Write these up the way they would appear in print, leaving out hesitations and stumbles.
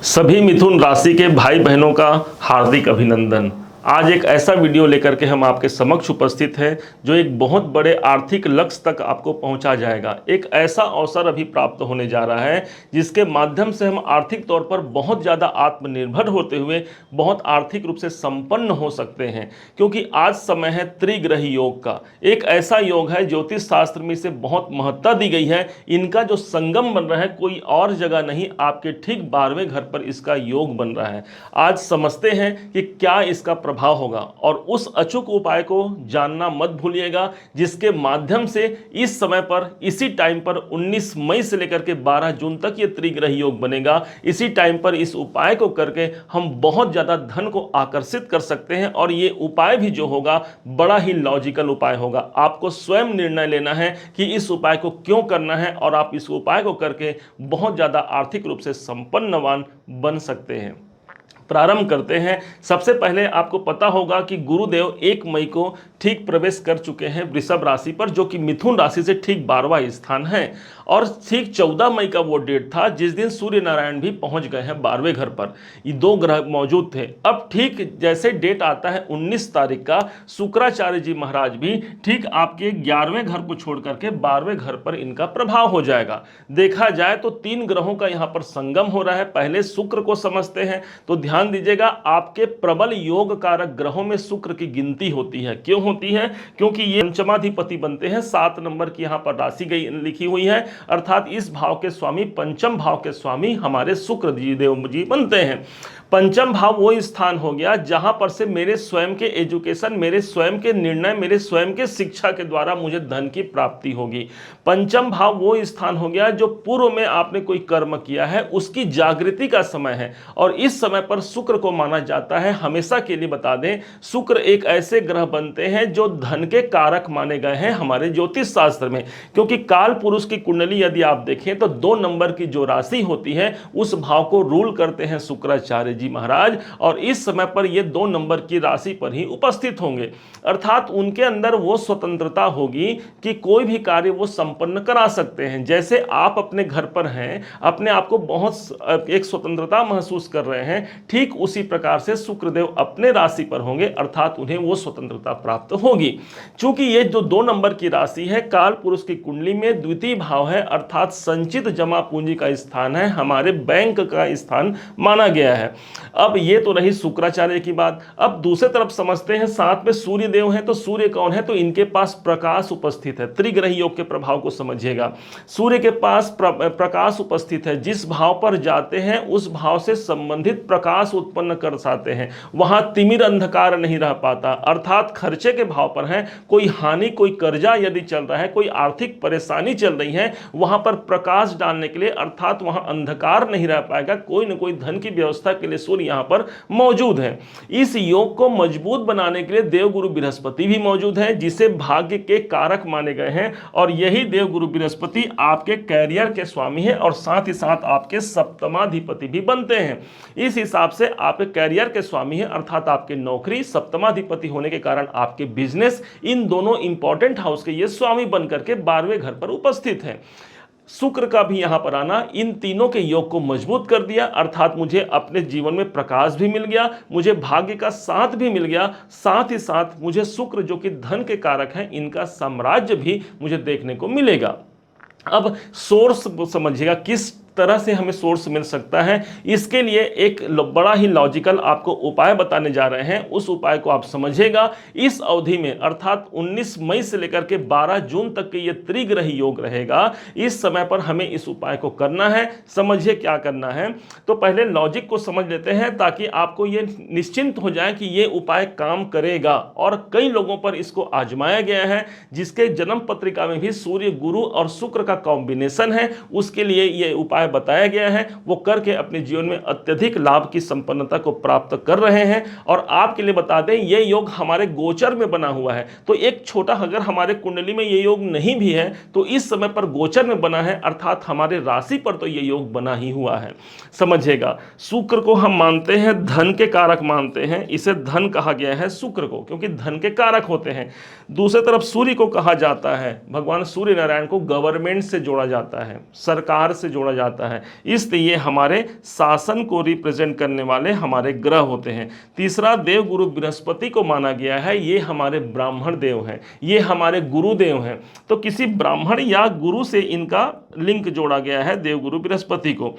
सभी मिथुन राशि के भाई बहनों का हार्दिक अभिनंदन। आज एक ऐसा वीडियो लेकर के हम आपके समक्ष उपस्थित हैं जो एक बहुत बड़े आर्थिक लक्ष्य तक आपको पहुंचा जाएगा। एक ऐसा अवसर अभी प्राप्त होने जा रहा है जिसके माध्यम से हम आर्थिक तौर पर बहुत ज़्यादा आत्मनिर्भर होते हुए बहुत आर्थिक रूप से संपन्न हो सकते हैं, क्योंकि आज समय है त्रिग्रही योग का। एक ऐसा योग है, ज्योतिष शास्त्र में इसे बहुत महत्ता दी गई है। इनका जो संगम बन रहा है कोई और जगह नहीं, आपके ठीक 12वें घर पर इसका योग बन रहा है। आज समझते हैं कि क्या इसका प्रभाव होगा, और उस अचूक उपाय को जानना मत भूलिएगा, जिसके माध्यम से इस समय पर इसी टाइम पर 19 मई से लेकर के 12 जून तक ये त्रिग्रही योग बनेगा। इसी टाइम पर इस उपाय को करके हम बहुत ज्यादा धन को आकर्षित कर सकते हैं, और ये उपाय भी जो होगा बड़ा ही लॉजिकल उपाय होगा। आपको स्वयं निर्णय लेना है कि इस उपाय को क्यों करना है, और आप इस उपाय को करके बहुत ज्यादा आर्थिक रूप से संपन्नवान बन सकते हैं। प्रारंभ करते हैं। सबसे पहले आपको पता होगा कि गुरुदेव 1 मई को ठीक प्रवेश कर चुके हैं वृषभ राशि पर, जो कि मिथुन राशि से ठीक 12वां स्थान है, और ठीक 14 मई का वो डेट था जिस दिन सूर्य नारायण भी पहुंच गए हैं 12वें घर पर। ये दो ग्रह मौजूद थे। अब ठीक जैसे डेट आता है 19 तारीख का, शुक्राचार्य जी महाराज भी ठीक आपके 11वें घर को छोड़ करके 12वें घर पर इनका प्रभाव हो जाएगा। देखा जाए तो 3 ग्रहों का यहाँ पर संगम हो रहा है। पहले शुक्र को समझते हैं तो ध्यान दीजिएगा, आपके प्रबल योग कारक ग्रहों में शुक्र की गिनती होती है। क्यों होती है? क्योंकि ये पंचमाधिपति बनते हैं। 7 नंबर की यहां पर राशि गई लिखी हुई है, अर्थात इस भाव के स्वामी, पंचम भाव के स्वामी हमारे शुक्र जी देव जी बनते हैं। पंचम भाव वो स्थान हो गया जहां पर से मेरे स्वयं के एजुकेशन, मेरे स्वयं के निर्णय, मेरे स्वयं के शिक्षा के द्वारा मुझे धन की प्राप्ति होगी। पंचम भाव वो स्थान हो गया जो पूर्व में आपने कोई कर्म किया है उसकी जागृति का समय है, और इस समय पर शुक्र को माना जाता है। हमेशा के लिए बता दें, शुक्र एक ऐसे ग्रह बनते हैं जो धन के कारक माने गए हैं हमारे ज्योतिष शास्त्र में, क्योंकि काल पुरुष की कुंडली यदि आप देखें तो 2 नंबर की जो राशि होती है उस भाव को रूल करते हैं शुक्राचार्य जी महाराज, और इस समय पर ये 2 नंबर की राशि पर ही उपस्थित होंगे। अर्थात उनके अंदर वो स्वतंत्रता होगी कि कोई भी कार्य वो संपन्न करा सकते हैं। जैसे आप अपने घर पर हैं, अपने आप को बहुत एक स्वतंत्रता महसूस कर रहे हैं, ठीक उसी प्रकार से शुक्रदेव अपने राशि पर होंगे, अर्थात उन्हें वो स्वतंत्रता प्राप्त होगी। चूंकि ये जो 2 नंबर की राशि है काल पुरुष की कुंडली में द्वितीय भाव है, अर्थात संचित जमा पूंजी का स्थान है, हमारे बैंक का स्थान माना गया है। अब ये तो रही शुक्राचार्य की बात। अब दूसरे तरफ समझते हैं, साथ में सूर्य देव हैं, तो सूर्य कौन है? तो इनके पास प्रकाश उपस्थित है। त्रिग्रही योग के प्रभाव को समझिएगा। सूर्य के पास प्रकाश उपस्थित है। जिस भाव पर जाते हैं उस भाव से संबंधित प्रकाश उत्पन्न कर साते हैं, वहां तिमिर अंधकार नहीं रह पाता। अर्थात खर्चे के भाव पर है, कोई हानि, कोई कर्जा यदि चल रहा है, कोई आर्थिक परेशानी चल रही है, वहां पर प्रकाश डालने के लिए, अर्थात वहां अंधकार नहीं रह पाएगा। कोई न कोई धन की व्यवस्था के लिए सूर्य यहां पर मौजूद है। इस योग को मजबूत बनाने के लिए देवगुरु बृहस्पति भी मौजूद है, जिसे भाग्य के कारक माने गए हैं, और यही देवगुरु बृहस्पति आपके कैरियर के स्वामी है, और साथ ही साथ आपके सप्तमाधिपति भी बनते हैं। इस हिसाब से आपके कैरियर के स्वामी है, अर्थात आपके नौकरी, सप्तमाधिपति होने के कारण आपके बिजनेस, इन दोनों इंपॉर्टेंट हाउस के ये स्वामी बनकर के 12वें घर पर उपस्थित हैं। शुक्र का भी यहां पर आना इन तीनों के योग को मजबूत कर दिया, अर्थात मुझे अपने जीवन में प्रकाश भी मिल गया, मुझे भाग्य का साथ भी मिल गया, साथ ही साथ मुझे शुक्र जो कि धन के कारक हैं इनका साम्राज्य भी मुझे देखने को मिलेगा। अब सोर्स समझिएगा, किस तरह से हमें सोर्स मिल सकता है। इसके लिए एक बड़ा ही लॉजिकल आपको उपाय बताने जा रहे हैं। उस उपाय को आप समझिएगा। इस अवधि में, अर्थात 19 मई से लेकर के 12 जून तक के ये त्रिग्रही योग रहेगा। इस समय पर हमें इस उपाय को करना है। समझिए क्या करना है। तो पहले लॉजिक को समझ लेते हैं, ताकि आपको ये निश्चिंत हो जाए कि ये उपाय काम करेगा, और कई लोगों पर इसको आजमाया गया है, जिसके जन्म पत्रिका में भी सूर्य, गुरु और शुक्र का कॉम्बिनेशन है। उसके लिए ये उपाय बताया गया है, वो करके अपने जीवन में अत्यधिक लाभ की संपन्नता को प्राप्त कर रहे हैं। और आपके लिए बता दें, ये योग हमारे गोचर में बना हुआ है। तो एक छोटा, अगर हमारे कुंडली में ये योग नहीं भी है तो इस समय पर गोचर में बना है, अर्थात हमारे राशि पर तो ये योग बना ही हुआ है। समझिएगा, शुक्र को हम मानते हैं धन के कारक मानते हैं, इसे धन कहा गया है शुक्र को, क्योंकि धन के कारक होते हैं। दूसरी तरफ सूर्य को कहा जाता है, भगवान सूर्य नारायण को गवर्नमेंट से जोड़ा जाता है, सरकार से जोड़ा जाता है, जाता है। इसलिए हमारे शासन को रिप्रेजेंट करने वाले हमारे ग्रह होते हैं। तीसरा देव गुरु बृहस्पति को माना गया है, ये हमारे ब्राह्मण देव हैं, ये हमारे गुरुदेव हैं। तो किसी ब्राह्मण या गुरु से इनका लिंक जोड़ा गया है, देव गुरु बृहस्पति को।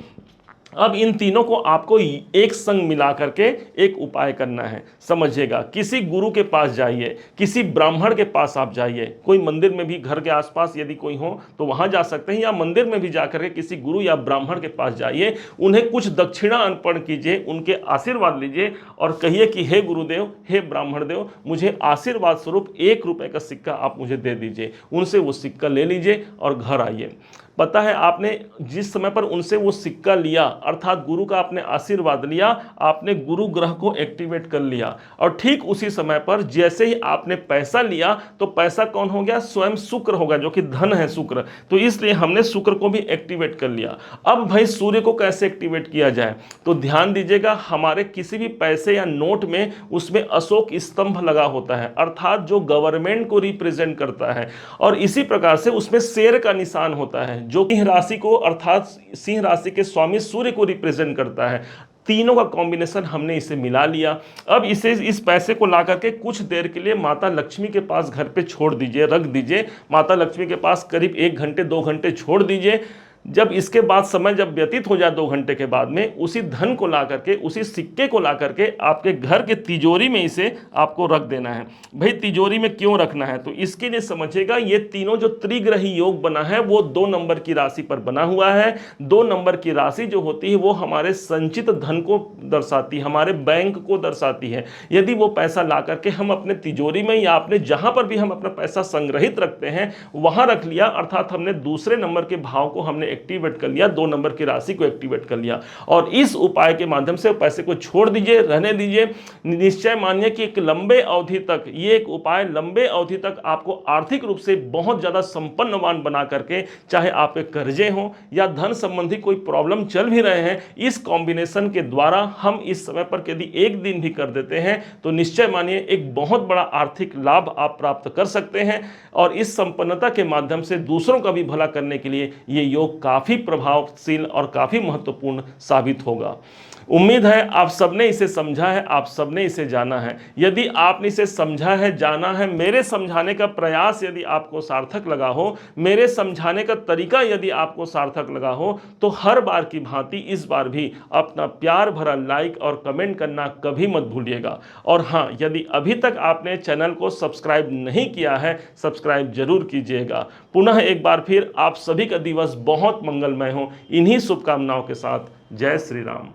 अब इन तीनों को आपको एक संग मिला करके एक उपाय करना है। समझिएगा, किसी गुरु के पास जाइए, किसी ब्राह्मण के पास आप जाइए, कोई मंदिर में भी घर के आसपास यदि कोई हो तो वहां जा सकते हैं, या मंदिर में भी जाकर के किसी गुरु या ब्राह्मण के पास जाइए, उन्हें कुछ दक्षिणा अर्पण कीजिए, उनके आशीर्वाद लीजिए और कहिए कि हे गुरुदेव, हे ब्राह्मण देव, मुझे आशीर्वाद स्वरूप 1 रुपए का सिक्का आप मुझे दे दीजिए। उनसे वो सिक्का ले लीजिए और घर आइए। पता है, आपने जिस समय पर उनसे वो सिक्का लिया, अर्थात गुरु का आपने आशीर्वाद लिया, आपने गुरु ग्रह को एक्टिवेट कर लिया, और ठीक उसी समय पर जैसे ही आपने पैसा लिया तो पैसा कौन हो गया? स्वयं शुक्र होगा, जो कि धन है शुक्र। तो इसलिए हमने शुक्र को भी एक्टिवेट कर लिया। अब भाई सूर्य को कैसे एक्टिवेट किया जाए? तो ध्यान दीजिएगा, हमारे किसी भी पैसे या नोट में उसमें अशोक स्तंभ लगा होता है, अर्थात जो गवर्नमेंट को रिप्रेजेंट करता है, और इसी प्रकार से उसमें शेर का निशान होता है जो सिंह राशि को, अर्थात सिंह राशि के स्वामी सूर्य को रिप्रेजेंट करता है। तीनों का कॉम्बिनेशन हमने इसे मिला लिया। अब इस पैसे को ला करके कुछ देर के लिए माता लक्ष्मी के पास घर पे छोड़ दीजिए, रख दीजिए। माता लक्ष्मी के पास करीब 1 घंटे 2 घंटे छोड़ दीजिए। जब इसके बाद समय जब व्यतीत हो जाए 2 घंटे के बाद में, उसी धन को ला करके, उसी सिक्के को ला करके आपके घर के तिजोरी में इसे आपको रख देना है। भाई तिजोरी में क्यों रखना है? तो इसके लिए समझिएगा, ये तीनों जो त्रिग्रही योग बना है वो 2 नंबर की राशि पर बना हुआ है। 2 नंबर की राशि जो होती है वो हमारे संचित धन को दर्शाती है, हमारे बैंक को दर्शाती है। यदि वो पैसा ला करके हम अपने तिजोरी में या अपने जहां पर भी हम अपना पैसा संग्रहित रखते हैं वहां रख लिया, अर्थात हमने दूसरे नंबर के भाव को हमने एक्टिवेट कर लिया, 2 नंबर की राशि को एक्टिवेट कर लिया, और इस उपाय के माध्यम से पैसे को छोड़ दीजिए, रहने दीजिए। निश्चय मानिए कि एक लंबे अवधि तक, ये एक उपाय लंबे अवधि तक आपको आर्थिक रूप से बहुत ज्यादा संपन्नवान बना करके, चाहे आपके कर्जे हो या धन संबंधी कोई प्रॉब्लम चल भी रहे हैं, इस कॉम्बिनेशन के द्वारा हम इस समय पर यदि 1 दिन भी कर देते हैं तो निश्चय मानिए एक बहुत बड़ा आर्थिक लाभ आप प्राप्त कर सकते हैं। और इस संपन्नता के माध्यम से दूसरों का भी भला करने के लिए ये योग काफी प्रभावशील और काफी महत्वपूर्ण साबित होगा। उम्मीद है आप सबने इसे समझा है, आप सबने इसे जाना है। यदि आपने इसे समझा है, जाना है, मेरे समझाने का प्रयास यदि आपको सार्थक लगा हो, मेरे समझाने का तरीका यदि आपको सार्थक लगा हो, तो हर बार की भांति इस बार भी अपना प्यार भरा लाइक और कमेंट करना कभी मत भूलिएगा। और हाँ, यदि अभी तक आपने चैनल को सब्सक्राइब नहीं किया है, सब्सक्राइब जरूर कीजिएगा। पुनः एक बार फिर आप सभी का दिवस बहुत मंगलमय हो, इन्हीं शुभकामनाओं के साथ। जय श्री राम।